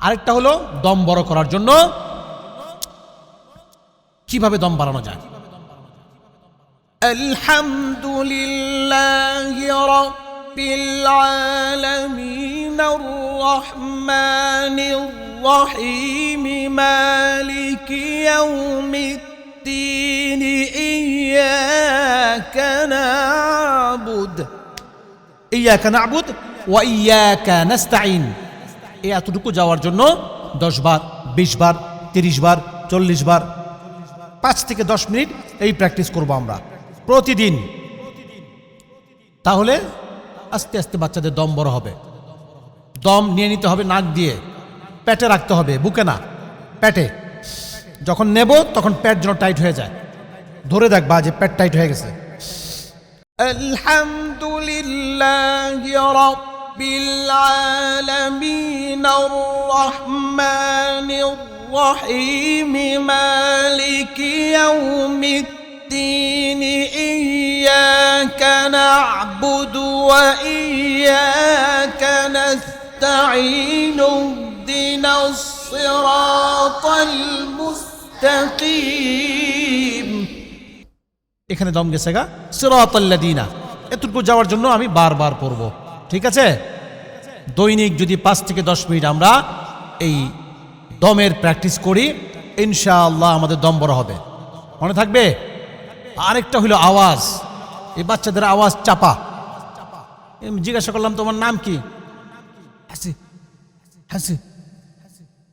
আরেকটা হলো দম বড় করার জন্য কিভাবে দম বাড়ানো যায়। আলহামদুলিল্লাহি রাব্বিল আলামিন আর রহমানির রহিম মালিকি ইয়াউমিদ্দিন ইয়াকা না'বুদ ওয়া ইয়াকা নাস্তাঈন। এই এতটুকু যাওয়ার জন্য 10 বার, 20 বার, 30 বার, 40 বার, 5 থেকে 10 মিনিট এই প্র্যাকটিস করব আমরা প্রতিদিন। তাহলে আস্তে আস্তে বাচ্চাদের দম বড় হবে। দম নিয়ে নিতে হবে নাক দিয়ে, পেটে রাখতে হবে, বুকে না, পেটে। যখন নেব তখন পেট যেন টাইট হয়ে যায়, ধরে দেখবা যে পেট টাইট হয়ে গেছে। আলহামদুলিল্লাহি রাব্বিল আলামিন আর রহমানির রহিম মালিকি ইয়াউমিদ্দিন ইয়াকা না'বুদু ওয়া ইয়াকা নাস্তাঈন ইহদিনাস সিরাতাল মুস্তাকিম। এখানে দম গেছে গা, সিরাতাল্লাযীনা। এতটুকু যাওয়ার জন্য আমি বারবার পড়ব, ঠিক আছে? দৈনিক যদি 5 থেকে 10 মিনিট আমরা এই দমের প্র্যাকটিস করি, ইনশাআল্লাহ আমাদের দম বড় হবে। মনে থাকবে? আরেকটা হলো আওয়াজ। এই বাচ্চাদের আওয়াজ চাপা। জিজ্ঞাসা করলাম তোমার নাম কি? হাসি হাসি